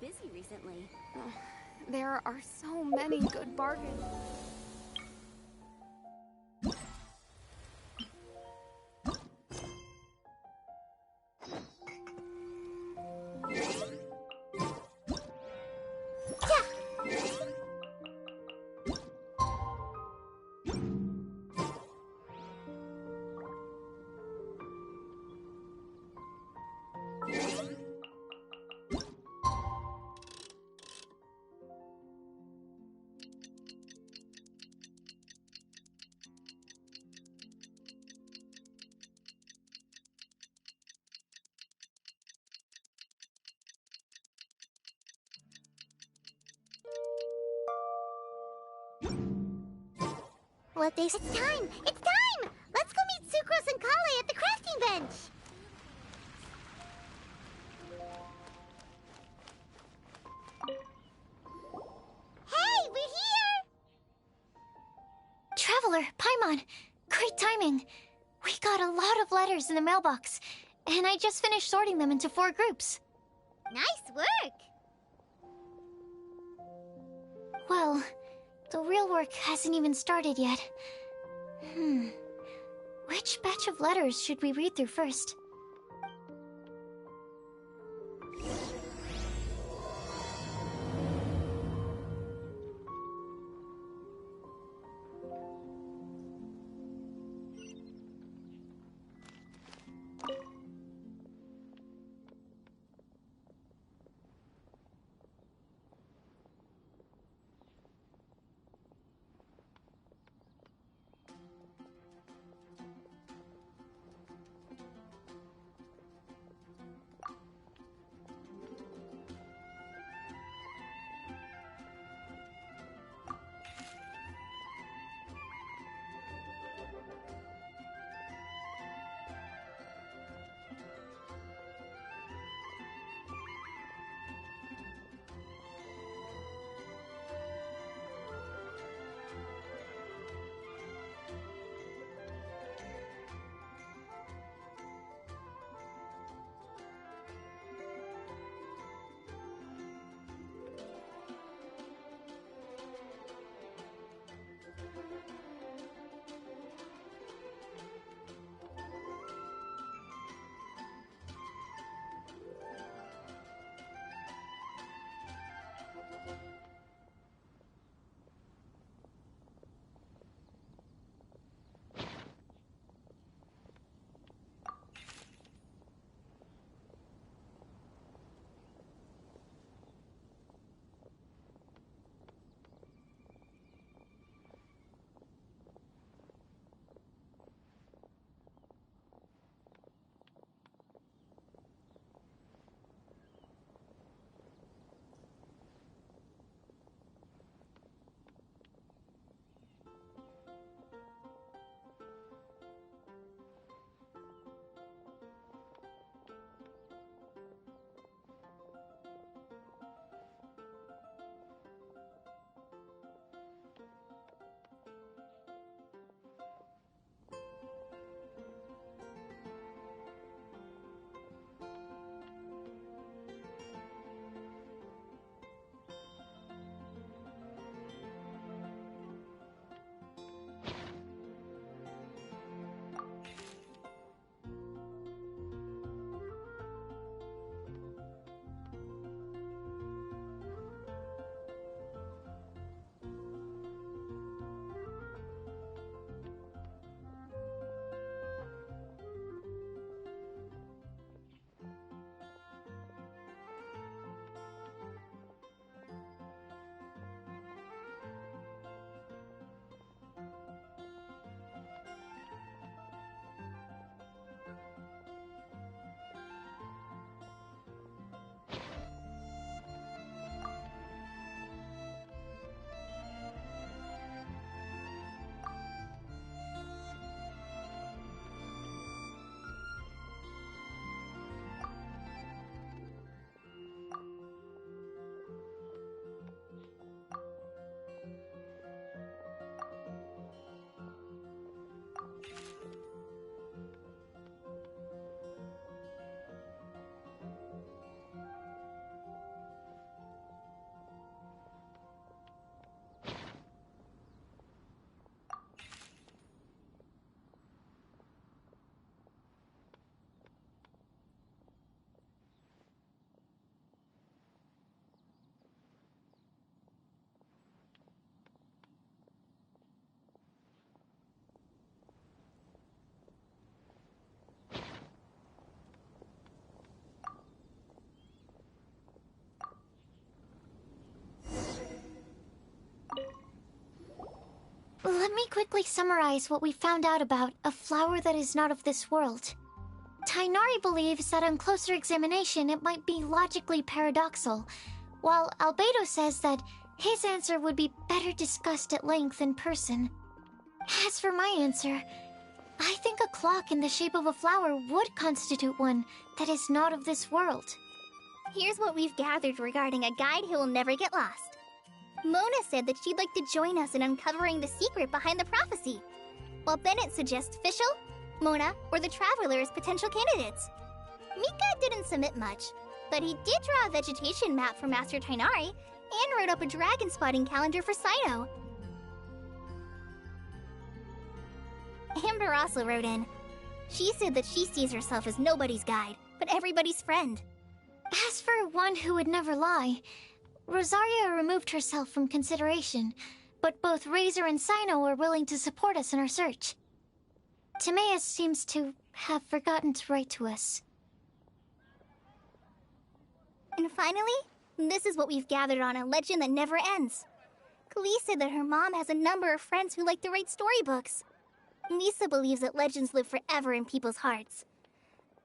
busy recently. There are so many good bargains. What they— It's time! It's time! Let's go meet Sucrose and Kale at the crafting bench! Hey, we're here! Traveler, Paimon, great timing. We got a lot of letters in the mailbox, and I just finished sorting them into 4 groups. Nice work! Well, the real work hasn't even started yet. Which batch of letters should we read through first? quickly summarize what we found out about a flower that is not of this world. Tainari believes that on closer examination it might be logically paradoxal, while Albedo says that his answer would be better discussed at length in person. As for my answer, I think a clock in the shape of a flower would constitute one that is not of this world. Here's what we've gathered regarding a guide who will never get lost. Mona said that she'd like to join us in uncovering the secret behind the prophecy, while Bennett suggests Fischl, Mona, or the Traveler as potential candidates. Mika didn't submit much, but he did draw a vegetation map for Master Tainari and wrote up a dragon spotting calendar for Saito. Amber also wrote in. She said that she sees herself as nobody's guide, but everybody's friend. As for one who would never lie, Rosaria removed herself from consideration, but both Razor and Sino are willing to support us in our search. Timaeus seems to have forgotten to write to us. And finally, this is what we've gathered on a legend that never ends. Klee said that her mom has a number of friends who like to write storybooks. Lisa believes that legends live forever in people's hearts.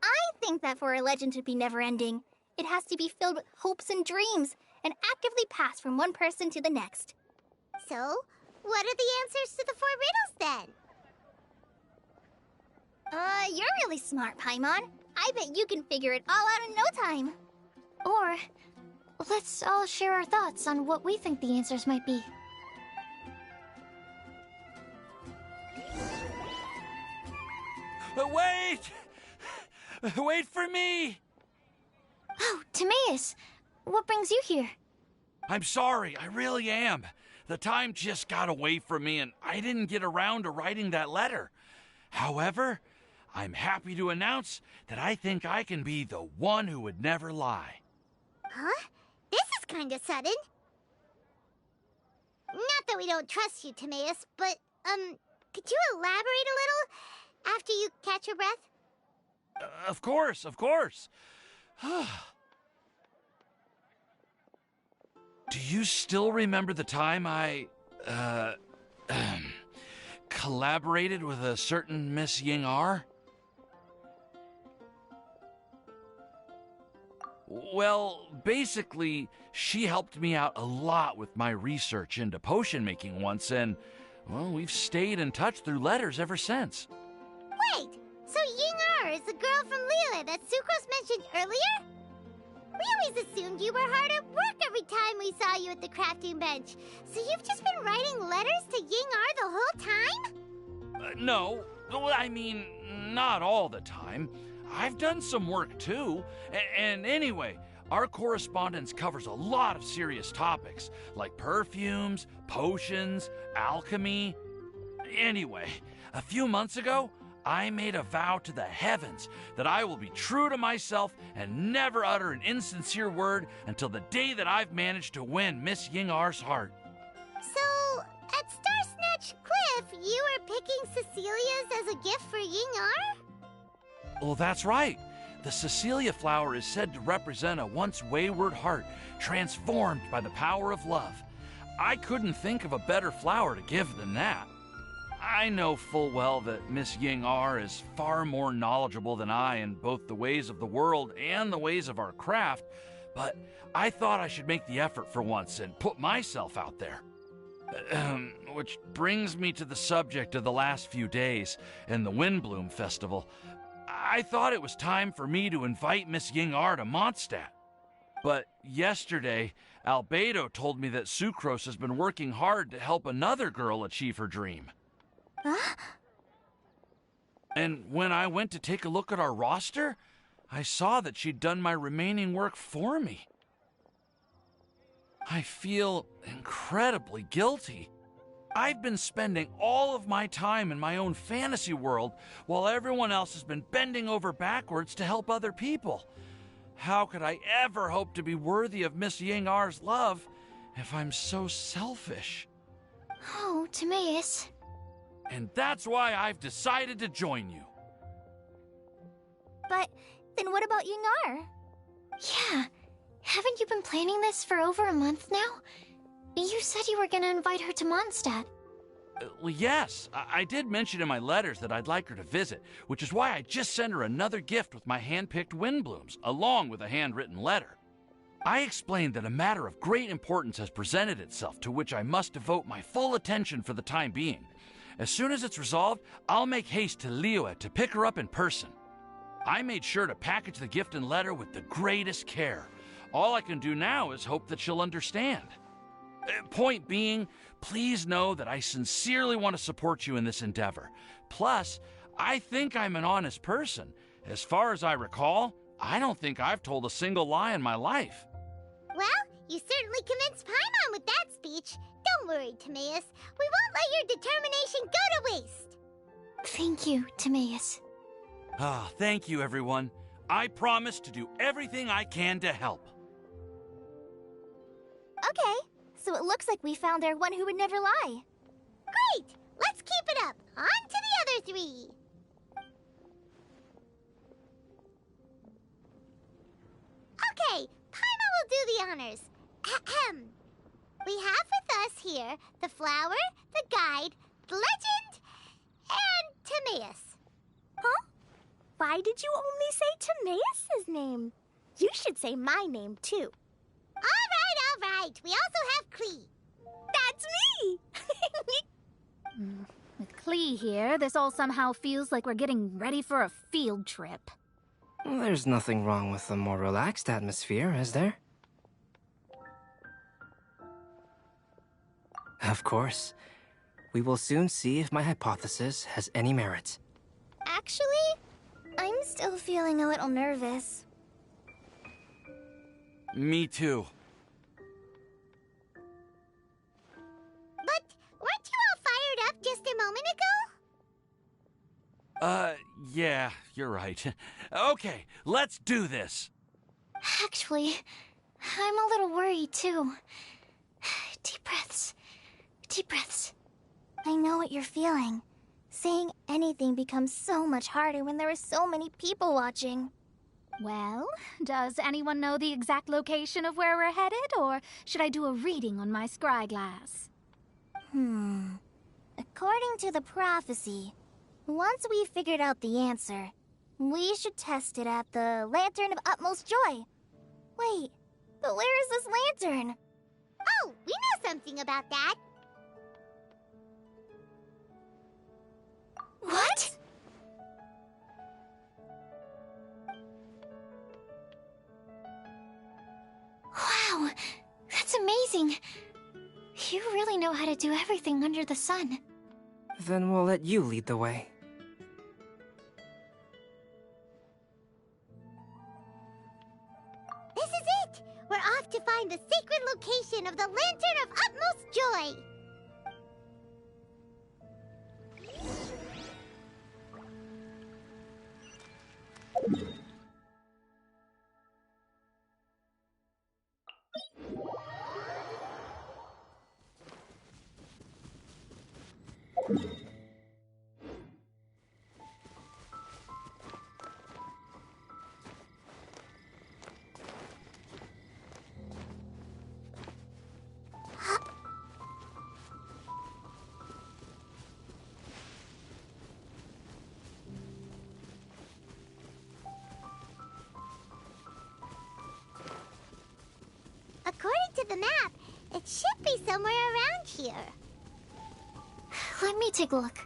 I think that for a legend to be never-ending, it has to be filled with hopes and dreams, and actively passed from one person to the next. So, what are the answers to the 4 riddles, then? You're really smart, Paimon. I bet you can figure it all out in no time. Or, let's all share our thoughts on what we think the answers might be. Wait! Wait for me! Oh, Timaeus! What brings you here? I'm sorry, I really am. The time just got away from me and I didn't get around to writing that letter. However, I'm happy to announce that I think I can be the one who would never lie. Huh? This is kinda sudden. Not that we don't trust you, Timaeus, but, could you elaborate a little after you catch your breath? Of course, of course. Do you still remember the time I, collaborated with a certain Miss Ying-R? Well, basically, she helped me out a lot with my research into potion making once, and, well, we've stayed in touch through letters ever since. Wait, so Ying-R is the girl from Liyue that Sucrose mentioned earlier? We always assumed you were hard at work every time we saw you at the crafting bench. So you've just been writing letters to Ying-R the whole time? No, I mean, not all the time. I've done some work too. And anyway, our correspondence covers a lot of serious topics, like perfumes, potions, alchemy. Anyway, a few months ago, I made a vow to the heavens that I will be true to myself and never utter an insincere word until the day that I've managed to win Miss Ying-R's heart. So, at Star Snatch Cliff, you were picking Cecilia's as a gift for Ying-R? Well, that's right. The Cecilia flower is said to represent a once wayward heart transformed by the power of love. I couldn't think of a better flower to give than that. I know full well that Miss Ying-R is far more knowledgeable than I in both the ways of the world and the ways of our craft, but I thought I should make the effort for once and put myself out there. Which brings me to the subject of the last few days and the Windbloom Festival. I thought it was time for me to invite Miss Ying-R to Mondstadt. But yesterday, Albedo told me that Sucrose has been working hard to help another girl achieve her dream. Huh? And when I went to take a look at our roster, I saw that she'd done my remaining work for me. I feel incredibly guilty. I've been spending all of my time in my own fantasy world while everyone else has been bending over backwards to help other people. How could I ever hope to be worthy of Miss Ying-R's love if I'm so selfish? Oh, Timaeus. And that's why I've decided to join you. But then what about Ying-R? Yeah, haven't you been planning this for over a month now? You said you were gonna invite her to Mondstadt. Well, yes, I did mention in my letters that I'd like her to visit, which is why I just sent her another gift with my hand-picked wind blooms, along with a handwritten letter. I explained that a matter of great importance has presented itself to which I must devote my full attention for the time being. As soon as it's resolved, I'll make haste to Liyue to pick her up in person. I made sure to package the gift and letter with the greatest care. All I can do now is hope that she'll understand. Point being, please know that I sincerely want to support you in this endeavor. Plus, I think I'm an honest person. As far as I recall, I don't think I've told a single lie in my life. Well, you certainly convinced Paimon with that speech. Don't worry, Timaeus. We won't let your determination go to waste. Thank you, Timaeus. Ah, thank you, everyone. I promise to do everything I can to help. Okay, so it looks like we found our one who would never lie. Great! Let's keep it up. On to the other three. Okay, Paimon will do the honors. Ahem. We have with us here the flower, the guide, the legend, and Timaeus. Huh? Why did you only say Timaeus' name? You should say my name, too. All right. We also have Klee. That's me! With Klee here, this all somehow feels like we're getting ready for a field trip. There's nothing wrong with a more relaxed atmosphere, is there? Of course. We will soon see if my hypothesis has any merit. Actually, I'm still feeling a little nervous. Me too. But weren't you all fired up just a moment ago? Yeah, you're right. Okay, let's do this. Actually, I'm a little worried too. Deep breaths. Deep breaths. I know what you're feeling. Saying anything becomes so much harder when there are so many people watching. Well, does anyone know the exact location of where we're headed, or should I do a reading on my scry glass? According to the prophecy, once we've figured out the answer, we should test it at the Lantern of Utmost Joy. Wait, but where is this lantern? Oh, we know something about that. What? Wow, that's amazing. You really know how to do everything under the sun. Then we'll let you lead the way. This is it! We're off to find the sacred location of the Lantern of Utmost Joy. According to the map, it should be somewhere around here. Let me take a look.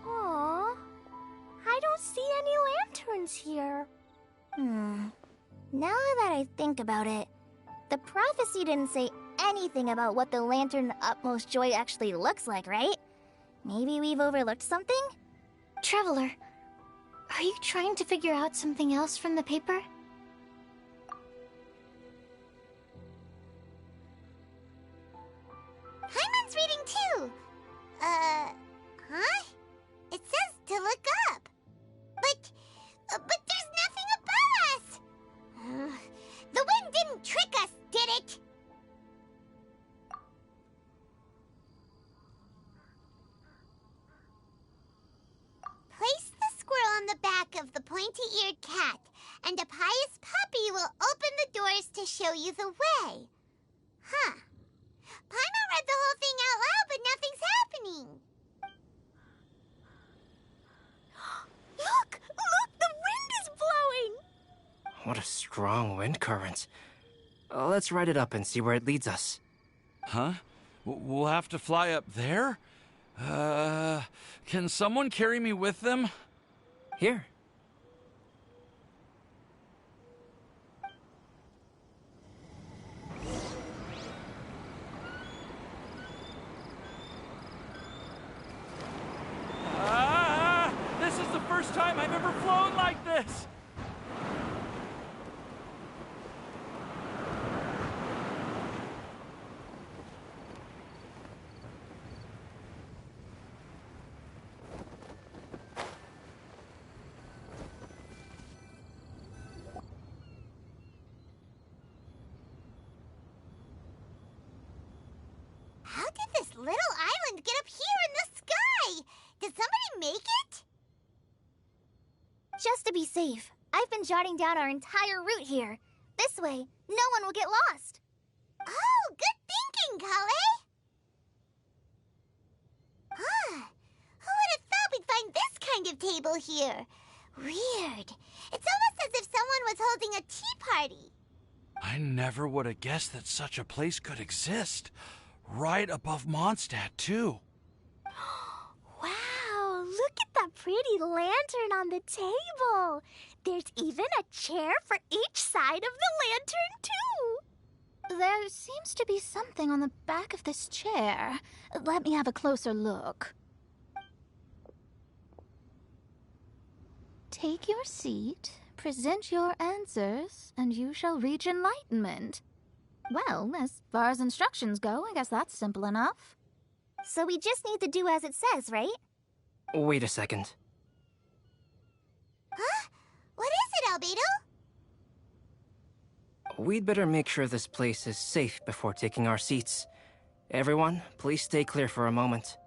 Aww. I don't see any lanterns here. Now that I think about it, the prophecy didn't say anything about what the Lantern of Utmost Joy actually looks like, right? Maybe we've overlooked something? Traveler, are you trying to figure out something else from the paper? Paimon's reading too. Huh? It says to look up. But there's nothing above us. The wind didn't trick us, did it? Place the squirrel on the back of the pointy-eared cat and a pious puppy will open the doors to show you the way. Huh. Paimon read the whole thing out loud, but nothing's happening. Look! Look! The wind is blowing! What a strong wind current. Let's ride it up and see where it leads us. Huh? We'll have to fly up there? Can someone carry me with them? Here. This is the first time I've ever flown like this! How did this little island get up here in the sky? Did somebody make it? Just to be safe, I've been jotting down our entire route here. This way, no one will get lost. Oh, good thinking, Kale. Huh. Who would have thought we'd find this kind of table here? Weird. It's almost as if someone was holding a tea party. I never would have guessed that such a place could exist. Right above Mondstadt, too. Wow, look at that pretty lantern on the table. There's even a chair for each side of the lantern, too. There seems to be something on the back of this chair. Let me have a closer look. Take your seat, present your answers, and you shall reach enlightenment. Well, as far as instructions go, I guess that's simple enough. So we just need to do as it says, right? Wait a second. Huh? What is it, Albedo? We'd better make sure this place is safe before taking our seats. Everyone, please stay clear for a moment.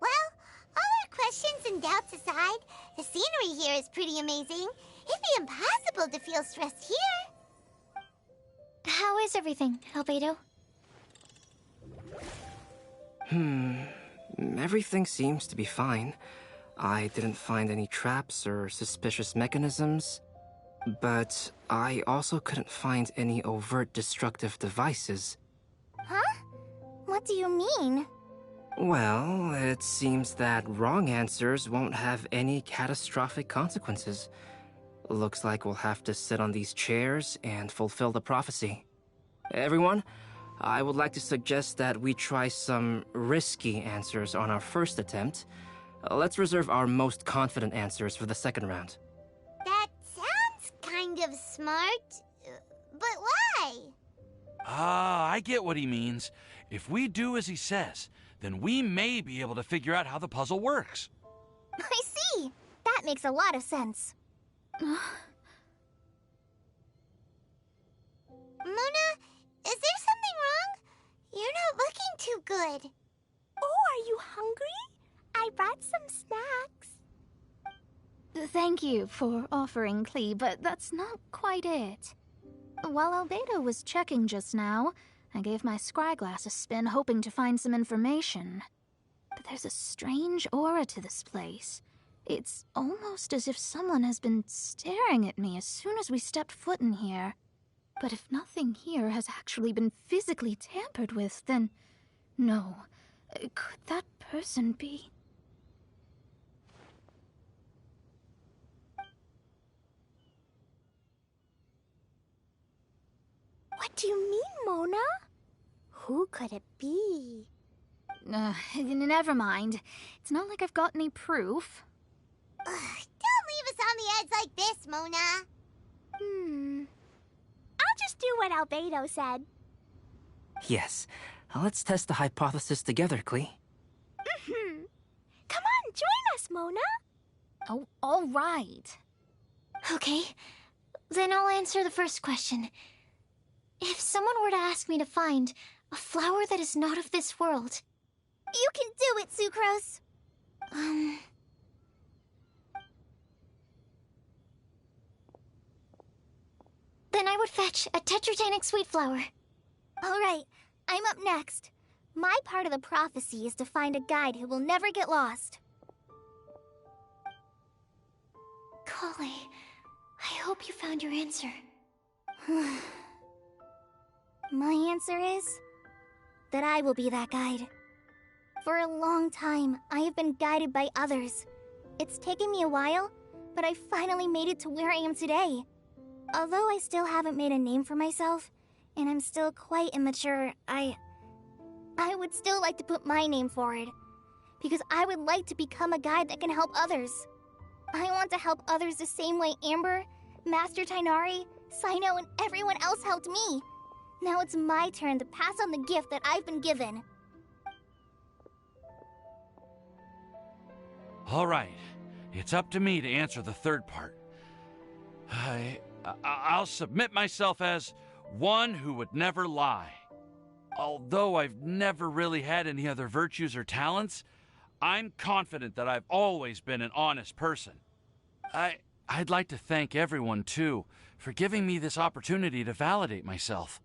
Well, all our questions and doubts aside, the scenery here is pretty amazing. It'd be impossible to feel stressed here. How is everything, Albedo? Everything seems to be fine. I didn't find any traps or suspicious mechanisms, but I also couldn't find any overt destructive devices. Huh? What do you mean? Well, it seems that wrong answers won't have any catastrophic consequences. Looks like we'll have to sit on these chairs and fulfill the prophecy. Everyone, I would like to suggest that we try some risky answers on our first attempt. Let's reserve our most confident answers for the second round. That sounds kind of smart, but why? I get what he means. If we do as he says, then we may be able to figure out how the puzzle works. I see. That makes a lot of sense. Mona, is there something wrong? You're not looking too good. Oh, are you hungry? I brought some snacks. Thank you for offering, Klee, but that's not quite it. While Albedo was checking just now, I gave my scryglass a spin hoping to find some information. But there's a strange aura to this place. It's almost as if someone has been staring at me as soon as we stepped foot in here. But if nothing here has actually been physically tampered with, then no. Could that person be? What do you mean, Mona? Who could it be? Never mind. It's not like I've got any proof. Ugh, don't leave us on the edge like this, Mona. I'll just do what Albedo said. Yes, let's test the hypothesis together, Klee. Come on, join us, Mona. Oh, all right. Okay, then I'll answer the first question. If someone were to ask me to find a flower that is not of this world... You can do it, Sucrose. Then I would fetch a Tetratanic sweet flower. Alright, I'm up next. My part of the prophecy is to find a guide who will never get lost. Collei, I hope you found your answer. My answer is that I will be that guide. For a long time, I have been guided by others. It's taken me a while, but I finally made it to where I am today. Although I still haven't made a name for myself, and I'm still quite immature, I would still like to put my name forward. Because I would like to become a guide that can help others. I want to help others the same way Amber, Master Tighnari, Cyno, and everyone else helped me. Now it's my turn to pass on the gift that I've been given. All right, it's up to me to answer the third part. I'll submit myself as one who would never lie. Although I've never really had any other virtues or talents, I'm confident that I've always been an honest person. I'd like to thank everyone, too, for giving me this opportunity to validate myself.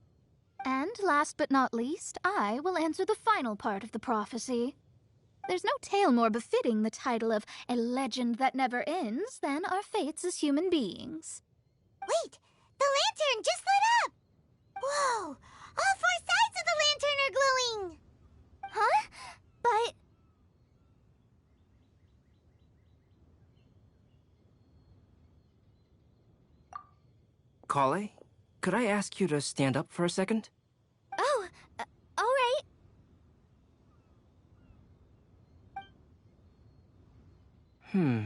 And last but not least, I will answer the final part of the prophecy. There's no tale more befitting the title of a legend that never ends than our fates as human beings. Wait! The lantern just lit up! Whoa! All four sides of the lantern are glowing! Huh? But... Collei, could I ask you to stand up for a second? Oh, alright. Huh?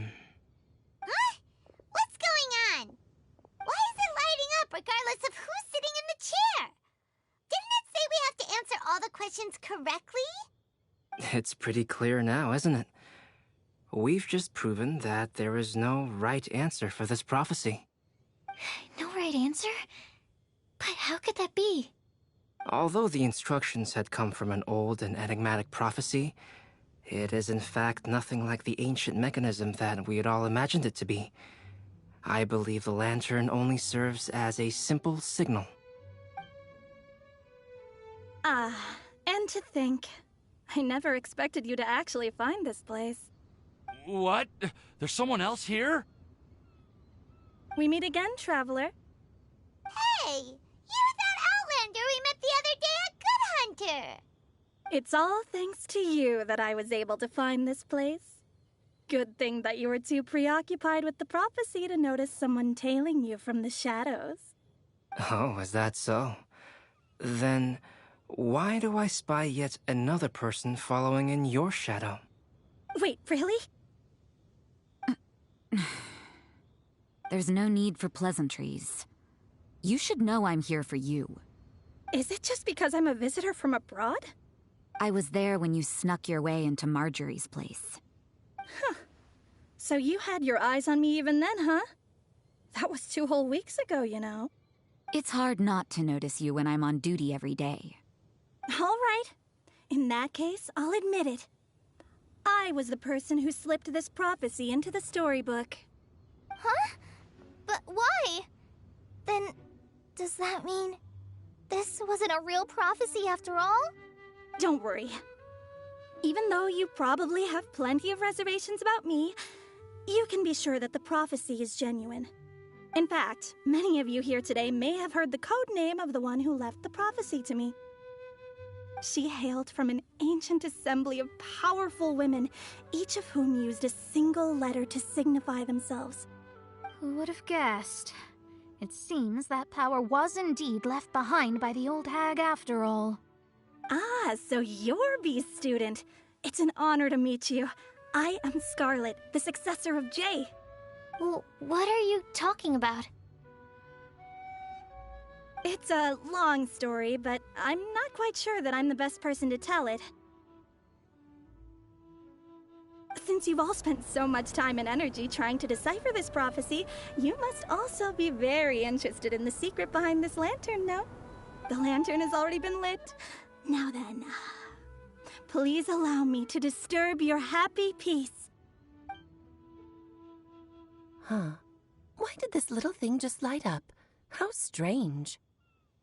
What's going on? Why is it lighting up regardless of who's sitting in the chair? Didn't it say we have to answer all the questions correctly? It's pretty clear now, isn't it? We've just proven that there is no right answer for this prophecy. No right answer? But how could that be? Although the instructions had come from an old and enigmatic prophecy, it is in fact nothing like the ancient mechanism that we had all imagined it to be. I believe the lantern only serves as a simple signal. And to think, I never expected you to actually find this place. What? There's someone else here? We meet again, traveler. Hey! You're that Outlander we met the other day at Good Hunter! It's all thanks to you that I was able to find this place. Good thing that you were too preoccupied with the prophecy to notice someone tailing you from the shadows. Oh, is that so? Then, why do I spy yet another person following in your shadow? Wait, really? There's no need for pleasantries. You should know I'm here for you. Is it just because I'm a visitor from abroad? I was there when you snuck your way into Marjorie's place. Huh. So you had your eyes on me even then, huh? That was 2 whole weeks ago, you know. It's hard not to notice you when I'm on duty every day. All right. In that case, I'll admit it. I was the person who slipped this prophecy into the storybook. Huh? But why? Then, does that mean this wasn't a real prophecy after all? Don't worry. Even though you probably have plenty of reservations about me, you can be sure that the prophecy is genuine. In fact, many of you here today may have heard the code name of the one who left the prophecy to me. She hailed from an ancient assembly of powerful women, each of whom used a single letter to signify themselves. Who would have guessed? It seems that power was indeed left behind by the old hag after all. Ah, so you're B's student. It's an honor to meet you. I am Scarlet, the successor of Jay. Well, what are you talking about? It's a long story, but I'm not quite sure that I'm the best person to tell it. Since you've all spent so much time and energy trying to decipher this prophecy, you must also be very interested in the secret behind this lantern, no? The lantern has already been lit. Now then, please allow me to disturb your happy peace. Huh. Why did this little thing just light up? How strange.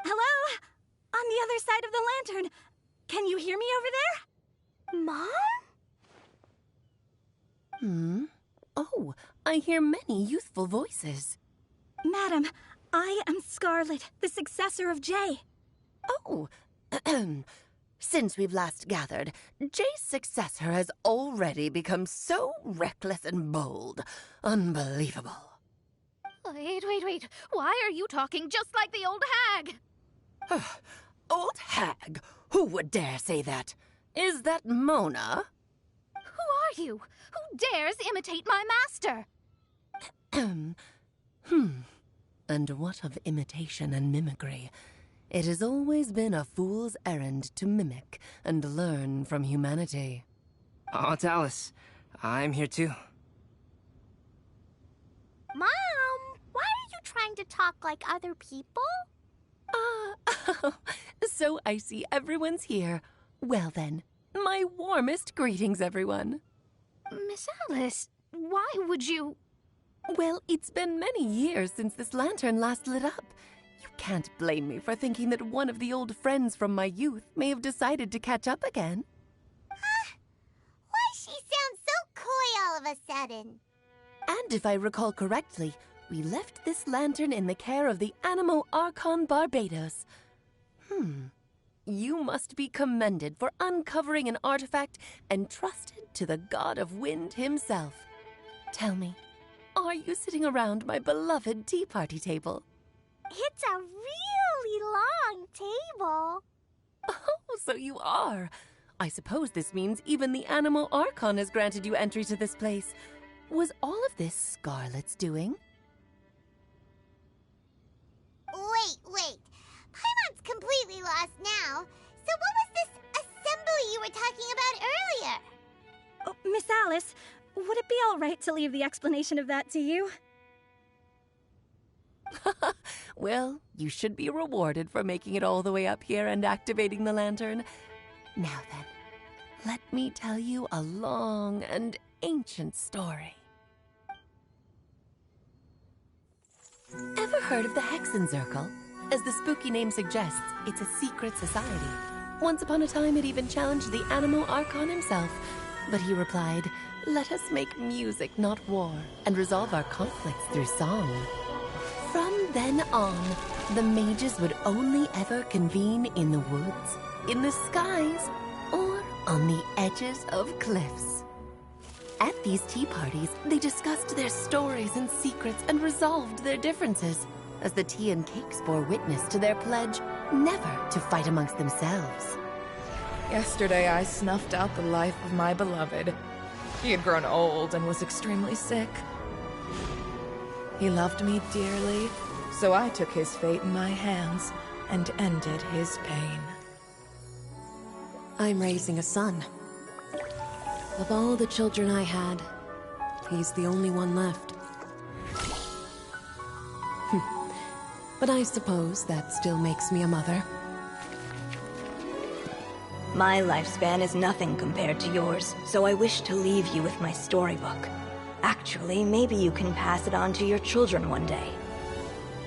Hello? On the other side of the lantern. Can you hear me over there? Mom? Oh, I hear many youthful voices. Madam, I am Scarlet, the successor of Jay. Oh, since we've last gathered, Jay's successor has already become so reckless and bold. Unbelievable. Wait. Why are you talking just like the old hag? Old hag? Who would dare say that? Is that Mona? Who are you? Who dares imitate my master? And what of imitation and mimicry? It has always been a fool's errand to mimic and learn from humanity. Oh, it's Alice. I'm here too. Mom, why are you trying to talk like other people? So I see everyone's here. Well then, my warmest greetings, everyone. Miss Alice, why would you... Well, it's been many years since this lantern last lit up. You can't blame me for thinking that one of the old friends from my youth may have decided to catch up again. Why she sounds so coy all of a sudden? And if I recall correctly, we left this lantern in the care of the Animo Archon Barbados. You must be commended for uncovering an artifact entrusted to the god of wind himself. Tell me, are you sitting around my beloved tea party table? It's a really long table. Oh, so you are. I suppose this means even the Animo Archon has granted you entry to this place. Was all of this Scarlet's doing? Wait. Paimon's completely lost now. So what was this assembly you were talking about earlier? Oh, Miss Alice, would it be all right to leave the explanation of that to you? Well, you should be rewarded for making it all the way up here and activating the lantern. Now then, let me tell you a long and ancient story. Ever heard of the Hexenzirkel? As the spooky name suggests, it's a secret society. Once upon a time, it even challenged the Animo Archon himself. But he replied, "Let us make music, not war, and resolve our conflicts through song." From then on, the mages would only ever convene in the woods, in the skies, or on the edges of cliffs. At these tea parties, they discussed their stories and secrets and resolved their differences, as the tea and cakes bore witness to their pledge never to fight amongst themselves. Yesterday I snuffed out the life of my beloved. He had grown old and was extremely sick. He loved me dearly, so I took his fate in my hands and ended his pain. I'm raising a son. Of all the children I had, he's the only one left. But I suppose that still makes me a mother. My lifespan is nothing compared to yours, so I wish to leave you with my storybook. Actually, maybe you can pass it on to your children one day.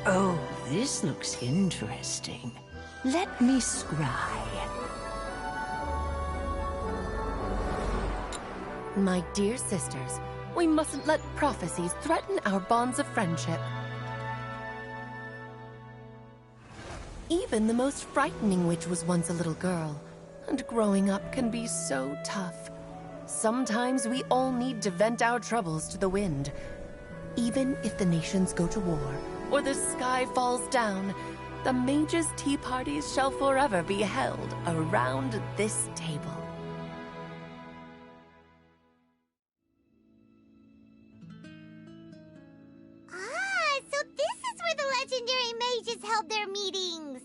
Oh, this looks interesting. Let me scry. My dear sisters, we mustn't let prophecies threaten our bonds of friendship. Even the most frightening witch was once a little girl, and growing up can be so tough. Sometimes we all need to vent our troubles to the wind. Even if the nations go to war, or the sky falls down, the mages' tea parties shall forever be held around this table. So this is where the legendary mages held their meetings.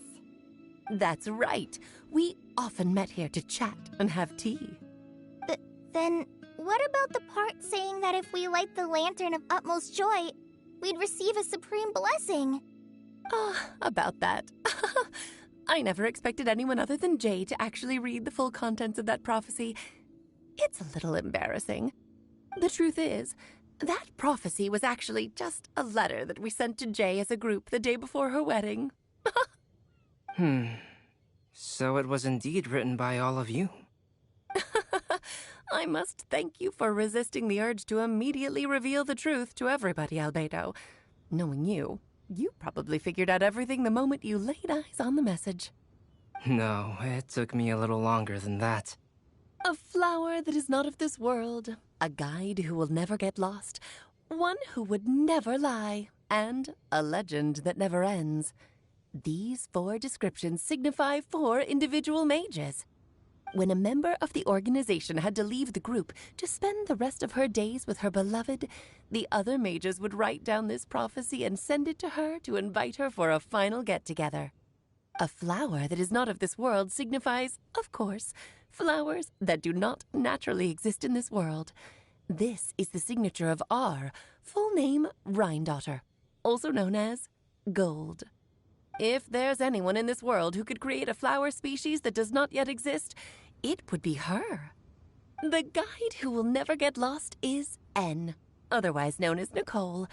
That's right. We often met here to chat and have tea. Then, what about the part saying that if we light the lantern of utmost joy, we'd receive a supreme blessing? About that. I never expected anyone other than Jay to actually read the full contents of that prophecy. It's a little embarrassing. The truth is, That prophecy was actually just a letter that we sent to Jay as a group the day before her wedding. So it was indeed written by all of you. I must thank you for resisting the urge to immediately reveal the truth to everybody, Albedo. Knowing you, you probably figured out everything the moment you laid eyes on the message. No, it took me a little longer than that. A flower that is not of this world, a guide who will never get lost, one who would never lie, and a legend that never ends. These 4 descriptions signify 4 individual mages. When a member of the organization had to leave the group to spend the rest of her days with her beloved, the other mages would write down this prophecy and send it to her to invite her for a final get-together. A flower that is not of this world signifies, of course, flowers that do not naturally exist in this world. This is the signature of our full name, Rhine-daughter, also known as Gold. If there's anyone in this world who could create a flower species that does not yet exist, it would be her. The guide who will never get lost is N, otherwise known as Nicole.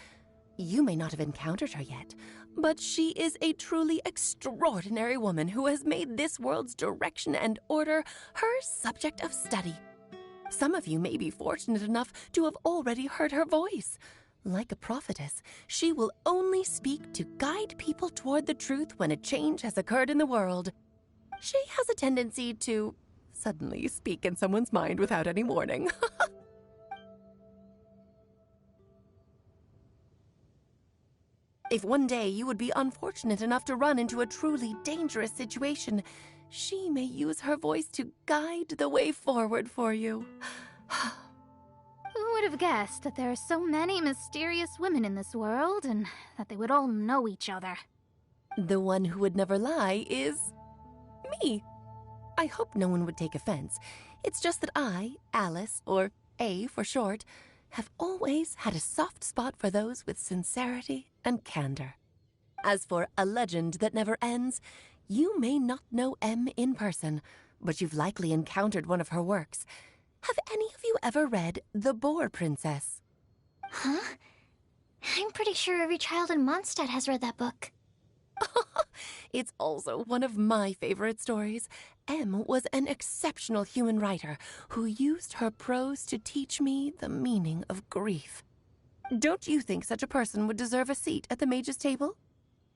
You may not have encountered her yet, but she is a truly extraordinary woman who has made this world's direction and order her subject of study. Some of you may be fortunate enough to have already heard her voice. Like a prophetess, she will only speak to guide people toward the truth when a change has occurred in the world. She has a tendency to suddenly speak in someone's mind without any warning. If one day you would be unfortunate enough to run into a truly dangerous situation, she may use her voice to guide the way forward for you. Who would have guessed that there are so many mysterious women in this world, and that they would all know each other? The one who would never lie is me. I hope no one would take offense. It's just that I, Alice, or A for short, have always had a soft spot for those with sincerity and candor. As for a legend that never ends, you may not know M in person, but you've likely encountered one of her works. Have any of you ever read The Boar Princess? Huh? I'm pretty sure every child in Mondstadt has read that book. It's also one of my favorite stories. M was an exceptional human writer who used her prose to teach me the meaning of grief. Don't you think such a person would deserve a seat at the mage's table?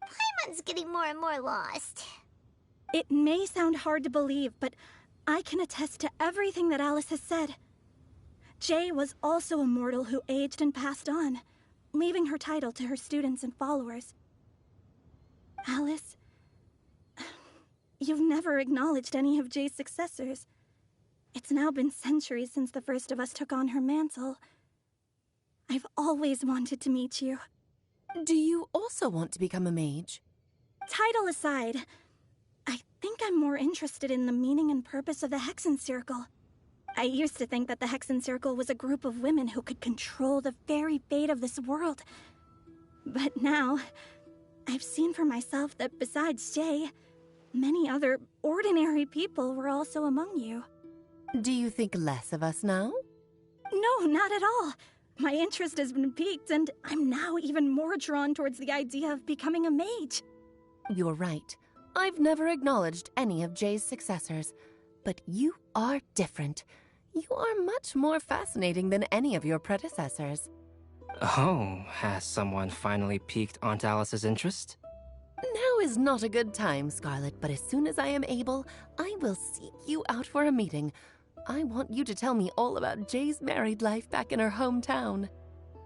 Paimon's getting more and more lost. It may sound hard to believe, but I can attest to everything that Alice has said. Jay was also a mortal who aged and passed on, leaving her title to her students and followers. Alice, you've never acknowledged any of Jay's successors. It's now been centuries since the first of us took on her mantle. I've always wanted to meet you. Do you also want to become a mage? Title aside, I think I'm more interested in the meaning and purpose of the Hexen Circle. I used to think that the Hexen Circle was a group of women who could control the very fate of this world. But now, I've seen for myself that besides Jay, many other ordinary people were also among you. Do you think less of us now? No, not at all. My interest has been piqued, and I'm now even more drawn towards the idea of becoming a mage. You're right. I've never acknowledged any of Jay's successors, but you are different. You are much more fascinating than any of your predecessors. Oh, has someone finally piqued Aunt Alice's interest? Now is not a good time, Scarlet, but as soon as I am able, I will seek you out for a meeting. I want you to tell me all about Jay's married life back in her hometown.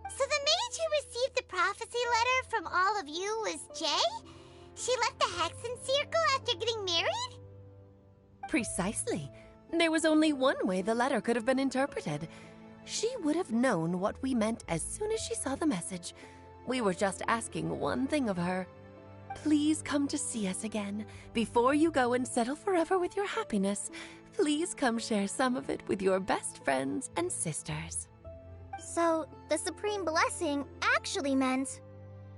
So the mage who received the prophecy letter from all of you was Jay? She left the Hexen Circle after getting married? Precisely. There was only one way the letter could have been interpreted. She would have known what we meant as soon as she saw the message. We were just asking one thing of her. Please come to see us again. Before you go and settle forever with your happiness, please come share some of it with your best friends and sisters. So, the Supreme Blessing actually meant...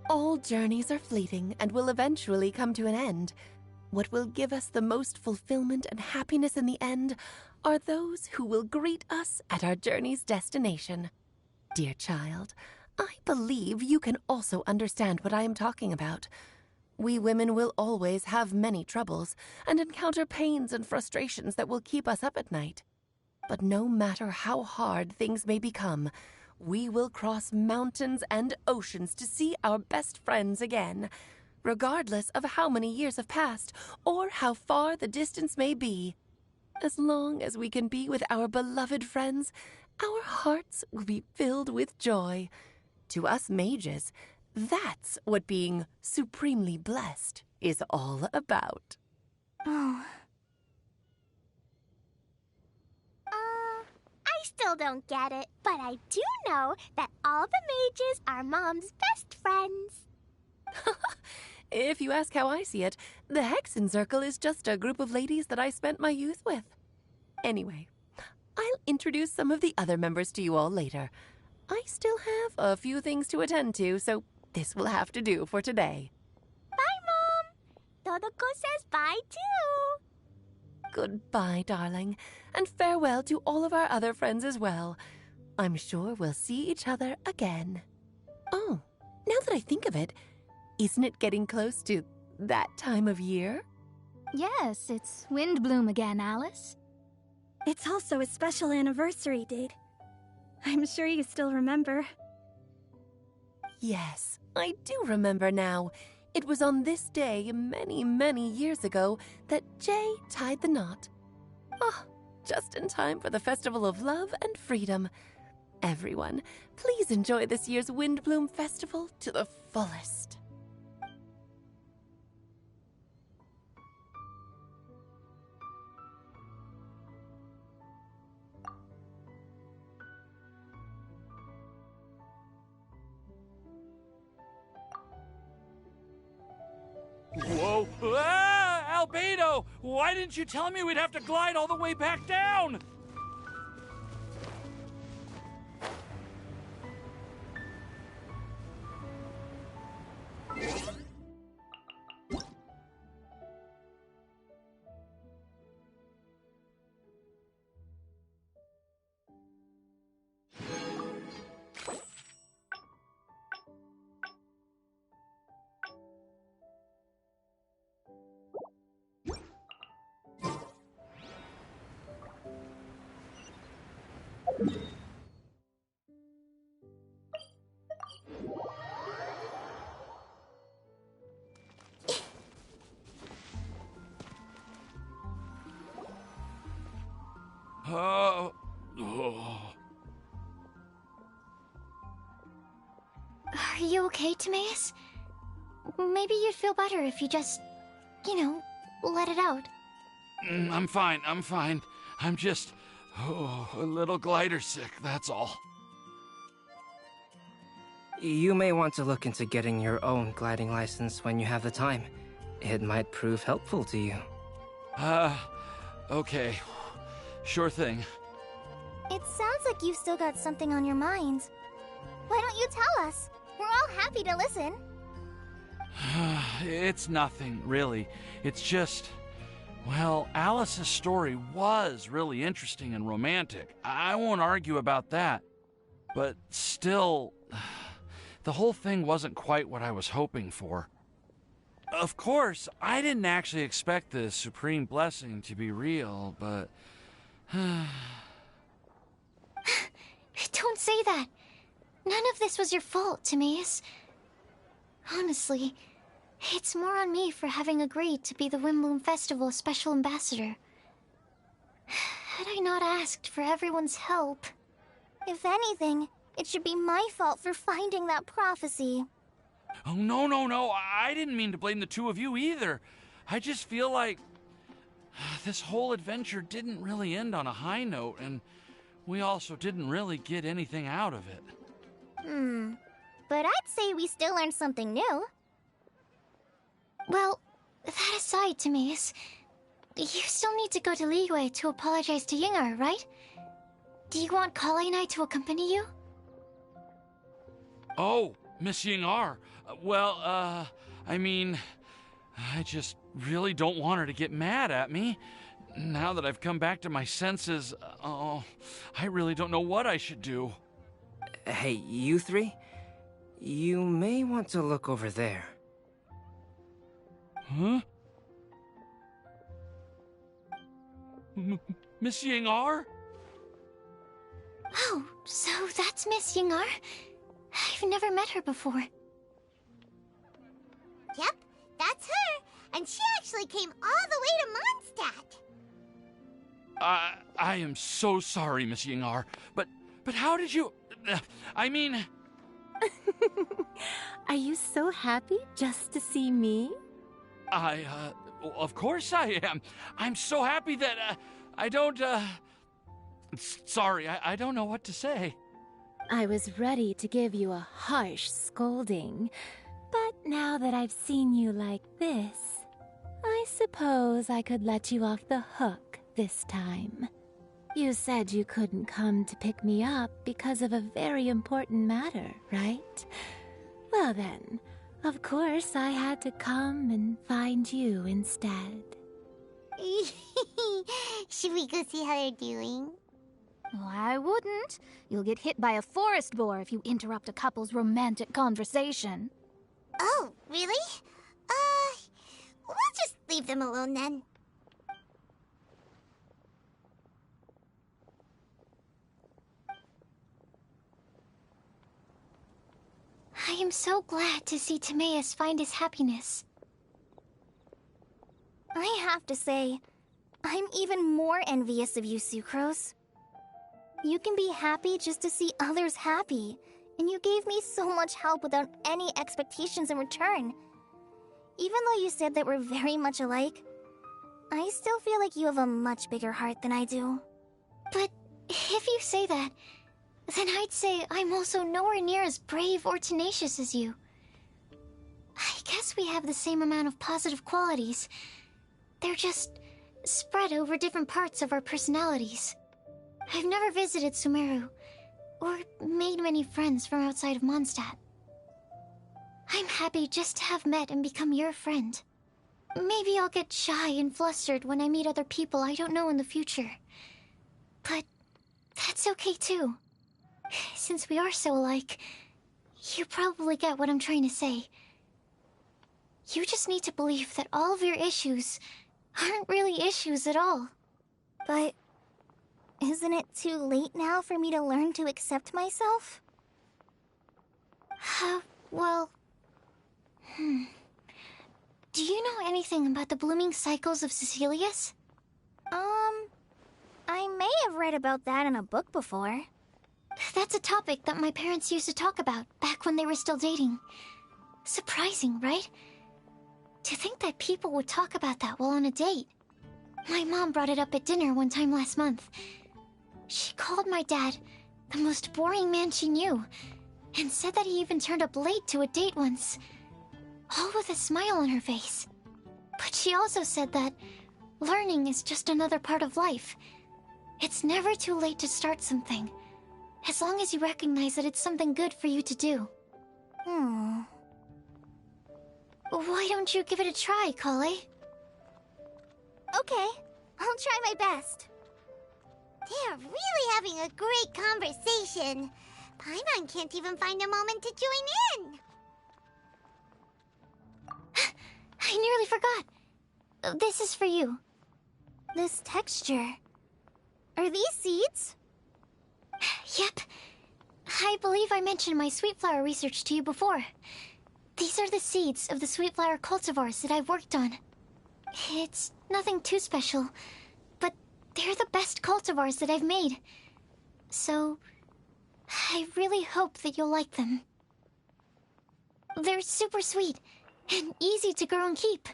All journeys are fleeting and will eventually come to an end. What will give us the most fulfillment and happiness in the end are those who will greet us at our journey's destination. Dear child, I believe you can also understand what I am talking about. We women will always have many troubles and encounter pains and frustrations that will keep us up at night. But no matter how hard things may become, we will cross mountains and oceans to see our best friends again, regardless of how many years have passed or how far the distance may be. As long as we can be with our beloved friends, our hearts will be filled with joy. To us mages, that's what being supremely blessed is all about. Oh. I still don't get it, but I do know that all the mages are Mom's best friends. If you ask how I see it, the Hexen Circle is just a group of ladies that I spent my youth with. Anyway, I'll introduce some of the other members to you all later. I still have a few things to attend to, so this will have to do for today. Bye, Mom. Todoko says bye, too. Goodbye, darling, and farewell to all of our other friends as well. I'm sure we'll see each other again. Oh, now that I think of it, isn't it getting close to that time of year? Yes, it's Windbloom again, Alice. It's also a special anniversary date. I'm sure you still remember. Yes, I do remember now. It was on this day many, many years ago that Jay tied the knot. Oh, just in time for the Festival of Love and Freedom. Everyone, please enjoy this year's Windbloom Festival to the fullest. Whoa! Ah, Albedo! Why didn't you tell me we'd have to glide all the way back down? Oh. Are you okay, Timaeus? Maybe you'd feel better if you just, let it out. I'm fine, I'm fine. I'm just, a little glider sick, that's all. You may want to look into getting your own gliding license when you have the time. It might prove helpful to you. Okay. Sure thing. It sounds like you've still got something on your mind. Why don't you tell us? We're all happy to listen. It's nothing, really. It's just, well, Alice's story was really interesting and romantic. I won't argue about that. But still, the whole thing wasn't quite what I was hoping for. Of course, I didn't actually expect the supreme blessing to be real, but... Don't say that. None of this was your fault, Timaeus. Honestly, it's more on me for having agreed to be the Windbloom Festival Special Ambassador. Had I not asked for everyone's help... If anything, it should be my fault for finding that prophecy. Oh, no. I didn't mean to blame the two of you either. I just feel like this whole adventure didn't really end on a high note, and we also didn't really get anything out of it. But I'd say we still learned something new. Well, that aside, Timaeus, you still need to go to Liyue to apologize to Yinger, right? Do you want Kali and I to accompany you? Oh, Miss Yinger. Well, I mean, I just really don't want her to get mad at me. Now that I've come back to my senses, I really don't know what I should do. Hey, you three? You may want to look over there. Huh? Miss Ying-ar? Oh, so that's Miss Ying-ar? I've never met her before. Yep, that's her. And she actually came all the way to Mondstadt. I am so sorry, Miss Ying-ar, but how did you... I mean... Are you so happy just to see me? Of course I am. I'm so happy that, I don't, Sorry, I don't know what to say. I was ready to give you a harsh scolding, but now that I've seen you like this, I suppose I could let you off the hook this time. You said you couldn't come to pick me up because of a very important matter, right? Well then, of course I had to come and find you instead. Should we go see how they're doing? Oh, I wouldn't. You'll get hit by a forest boar if you interrupt a couple's romantic conversation. Oh, really? We'll just leave them alone then. I am so glad to see Timaeus find his happiness. I have to say, I'm even more envious of you, Sucrose. You can be happy just to see others happy, and you gave me so much help without any expectations in return. Even though you said that we're very much alike, I still feel like you have a much bigger heart than I do. But if you say that, then I'd say I'm also nowhere near as brave or tenacious as you. I guess we have the same amount of positive qualities. They're just spread over different parts of our personalities. I've never visited Sumeru, or made many friends from outside of Mondstadt. I'm happy just to have met and become your friend. Maybe I'll get shy and flustered when I meet other people I don't know in the future. But that's okay too. Since we are so alike, you probably get what I'm trying to say. You just need to believe that all of your issues aren't really issues at all. But isn't it too late now for me to learn to accept myself? Well... Do you know anything about the blooming cycles of Cecilius? I may have read about that in a book before. That's a topic that my parents used to talk about back when they were still dating. Surprising, right? To think that people would talk about that while on a date. My mom brought it up at dinner one time last month. She called my dad the most boring man she knew, and said that he even turned up late to a date once, all with a smile on her face. But she also said that learning is just another part of life. It's never too late to start something, as long as you recognize that it's something good for you to do. Why don't you give it a try, Kale? Okay, I'll try my best. They're really having a great conversation. Paimon can't even find a moment to join in. I nearly forgot. This is for you. This texture. Are these seeds? Yep. I believe I mentioned my sweet flower research to you before. These are the seeds of the sweet flower cultivars that I've worked on. It's nothing too special, but they're the best cultivars that I've made. So, I really hope that you'll like them. They're super sweet and easy to grow and keep.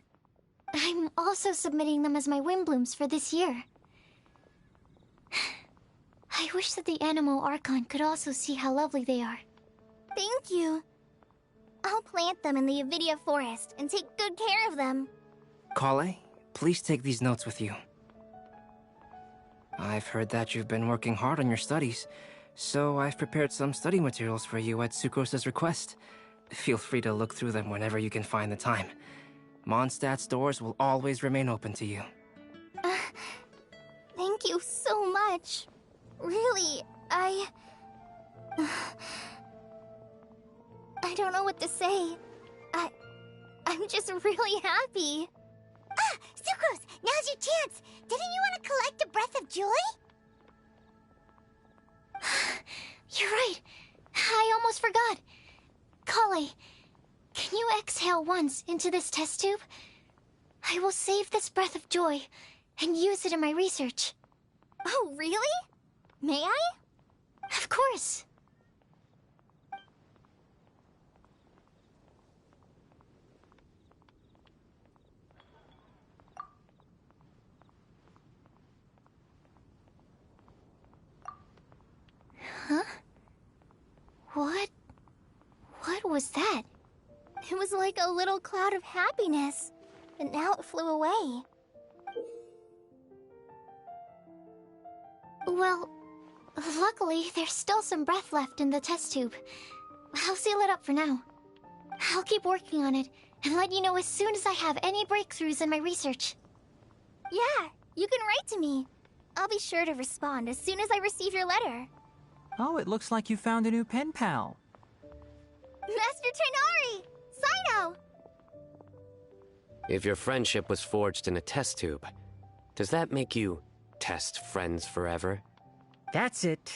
I'm also submitting them as my wind blooms for this year. I wish that the Anemo Archon could also see how lovely they are. Thank you. I'll plant them in the Avidia forest and take good care of them. Kale, please take these notes with you. I've heard that you've been working hard on your studies, so I've prepared some study materials for you at Sucrose's request. Feel free to look through them whenever you can find the time. Mondstadt's doors will always remain open to you. Thank you so much. Really, I don't know what to say. I'm just really happy. Ah! Sucrose! Now's your chance! Didn't you want to collect a breath of joy? You're right. I almost forgot. Kale, can you exhale once into this test tube? I will save this breath of joy and use it in my research. Oh, really? May I? Of course. Huh? What was that? It was like a little cloud of happiness, but now it flew away. Well, luckily, there's still some breath left in the test tube. I'll seal it up for now. I'll keep working on it and let you know as soon as I have any breakthroughs in my research. Yeah, you can write to me. I'll be sure to respond as soon as I receive your letter. Oh, it looks like you found a new pen pal. Master Tighnari! Cyno! If your friendship was forged in a test tube, does that make you test friends forever? That's it.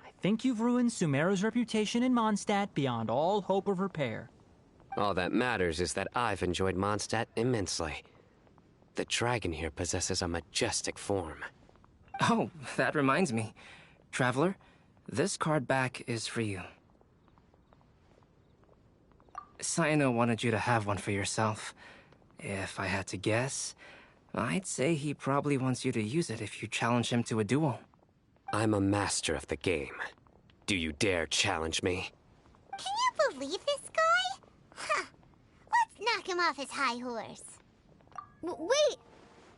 I think you've ruined Sumeru's reputation in Mondstadt beyond all hope of repair. All that matters is that I've enjoyed Mondstadt immensely. The dragon here possesses a majestic form. Oh, that reminds me. Traveler, this card back is for you. Cyno wanted you to have one for yourself. If I had to guess, I'd say he probably wants you to use it if you challenge him to a duel. I'm a master of the game. Do you dare challenge me? Can you believe this guy? Huh. Let's knock him off his high horse. Wait!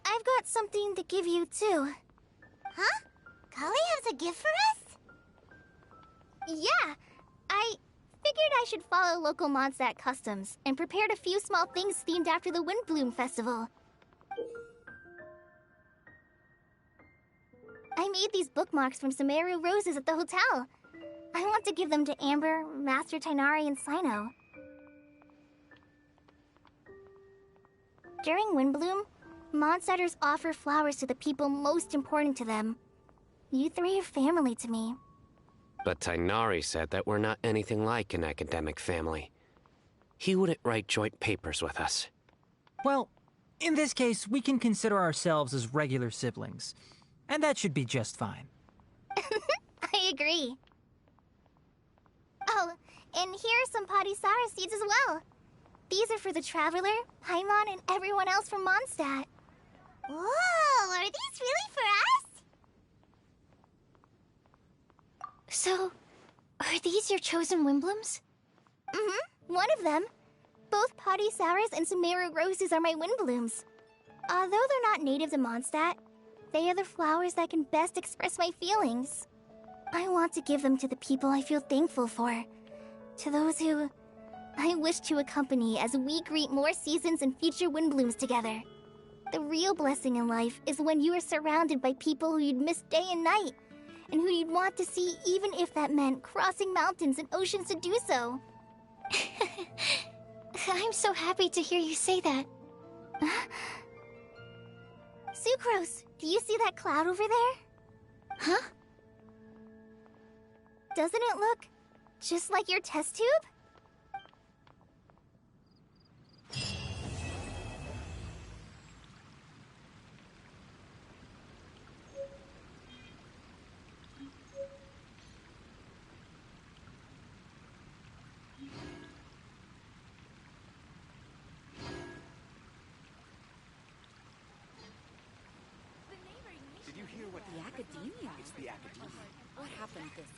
I've got something to give you, too. Huh? Kale has a gift for us? Yeah! I figured I should follow local Mondstadt customs and prepared a few small things themed after the Windbloom Festival. I made these bookmarks from Sumeru roses at the hotel. I want to give them to Amber, Master Tighnari, and Cyno. During Windbloom, Mondstadters offer flowers to the people most important to them. You three are family to me. But Tighnari said that we're not anything like an academic family. He wouldn't write joint papers with us. Well, in this case, we can consider ourselves as regular siblings. And that should be just fine. I agree. Oh, and here are some Padisara seeds as well. These are for the Traveler, Paimon, and everyone else from Mondstadt. Whoa, are these really for us? So, are these your chosen Windblooms? Mm-hmm, one of them. Both Padisauras and Sumeru roses are my Windblooms. Although they're not native to Mondstadt, they are the flowers that can best express my feelings. I want to give them to the people I feel thankful for. To those who I wish to accompany as we greet more seasons and future Windblooms together. The real blessing in life is when you are surrounded by people who you'd miss day and night, and who you'd want to see even if that meant crossing mountains and oceans to do so. I'm so happy to hear you say that. Sucrose, do you see that cloud over there? Huh? Doesn't it look just like your test tube? Did you hear what The Academia? It's the Academia. What happened this time?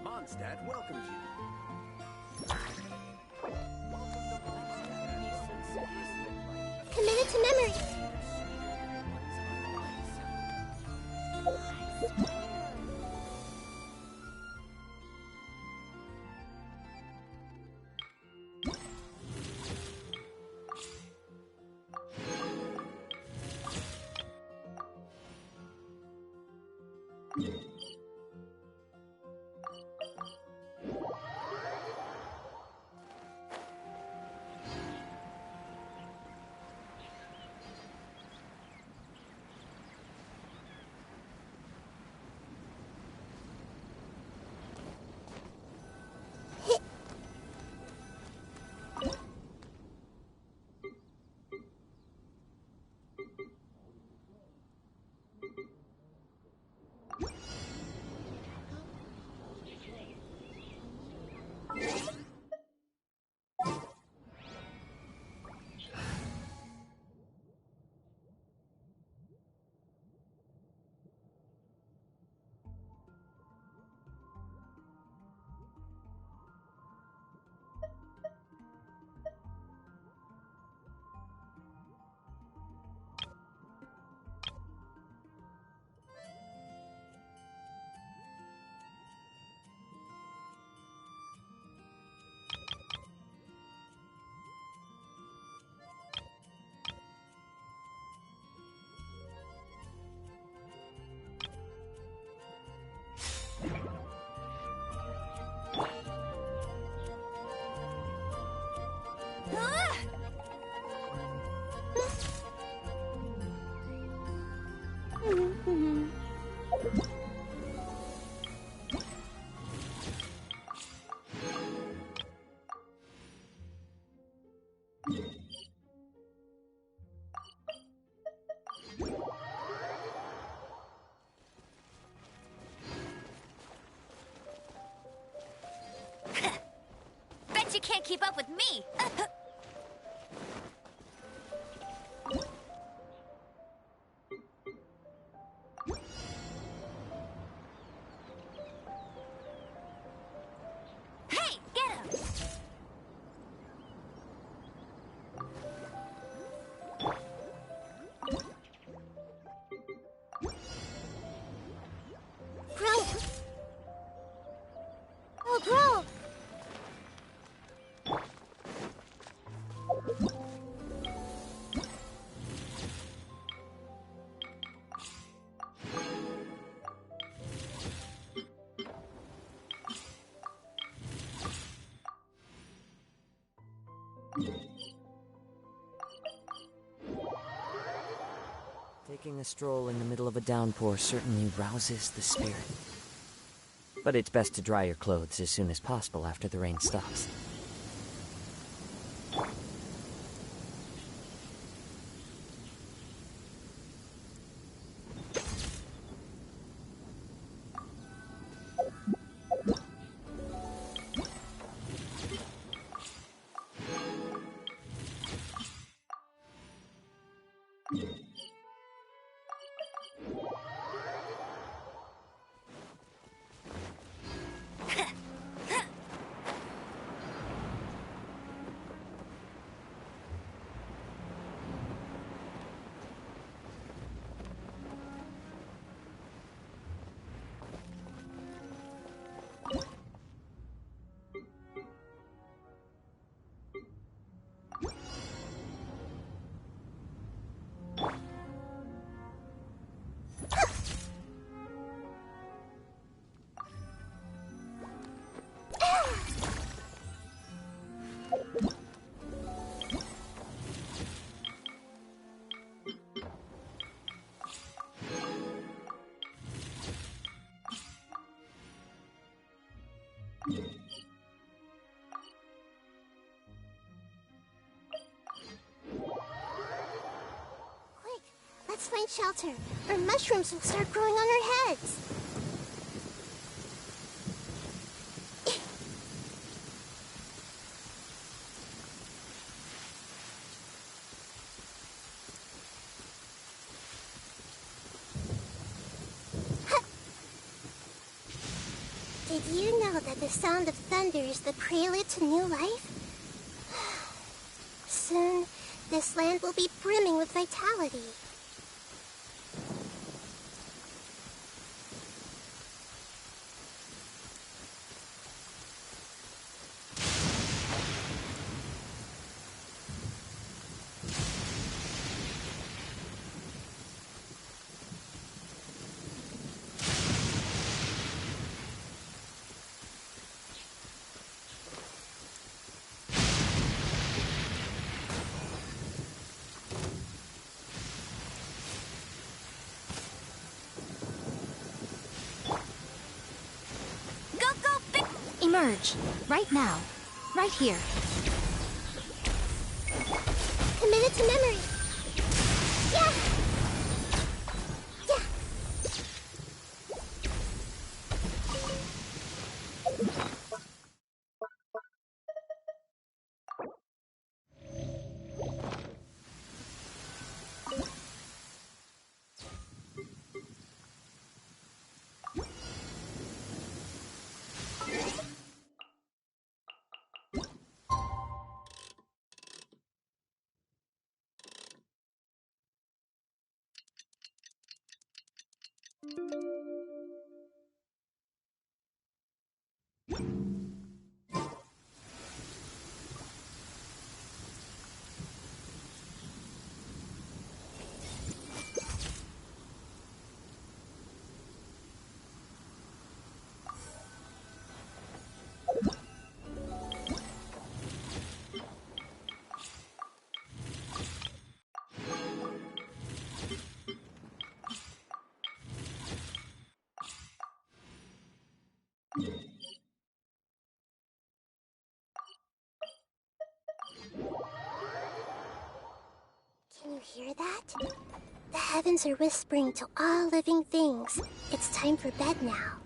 Mondstadt welcomes you. Committed to memory. Bet you can't keep up with me! Hey, get him! Grow. Oh, grow. Taking a stroll in the middle of a downpour certainly rouses the spirit. But it's best to dry your clothes as soon as possible after the rain stops. Quick, let's find shelter, or mushrooms will start growing on our heads. Did you know that the sound of thunder is the prelude to new life? Soon, this land will be brimming with vitality. Emerge. Right now. Right here. Committed to memory. Yeah! Yeah! Can you hear that? The heavens are whispering to all living things. It's time for bed now.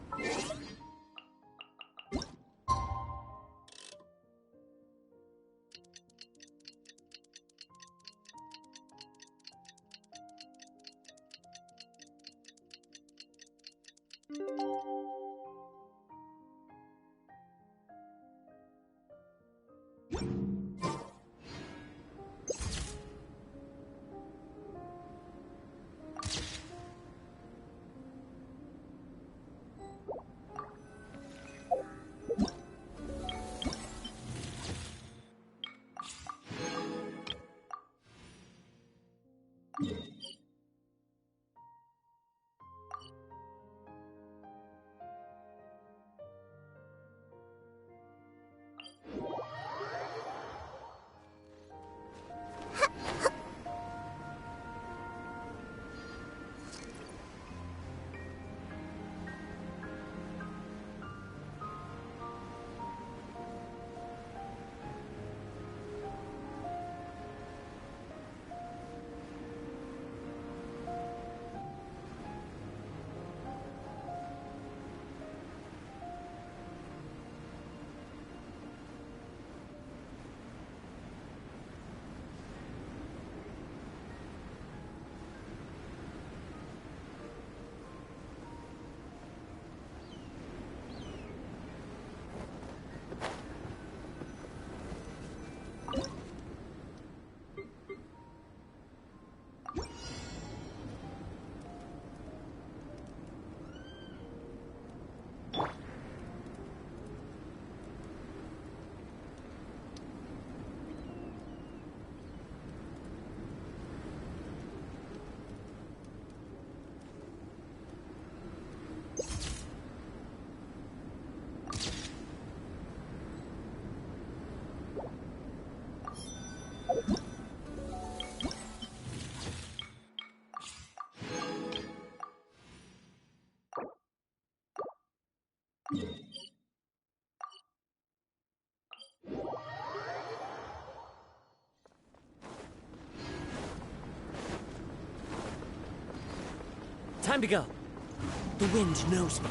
Time to go. The wind knows me.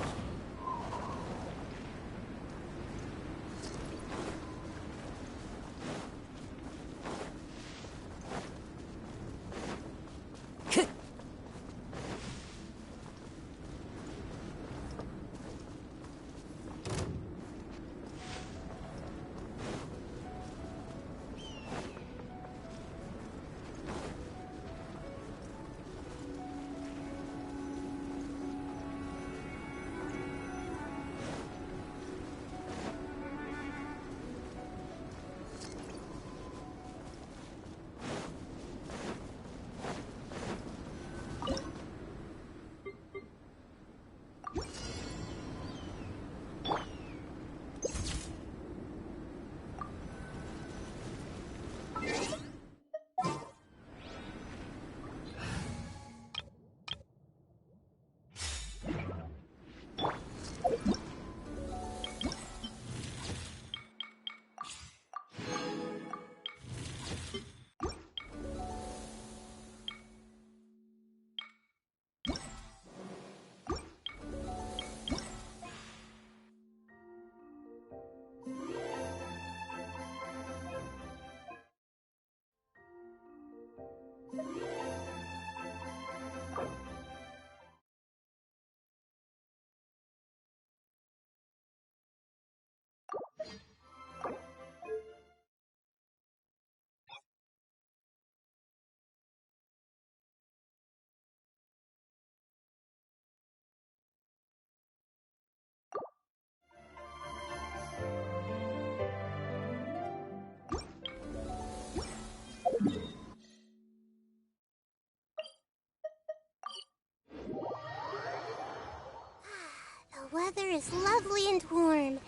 The weather is lovely and warm.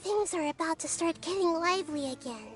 Things are about to start getting lively again.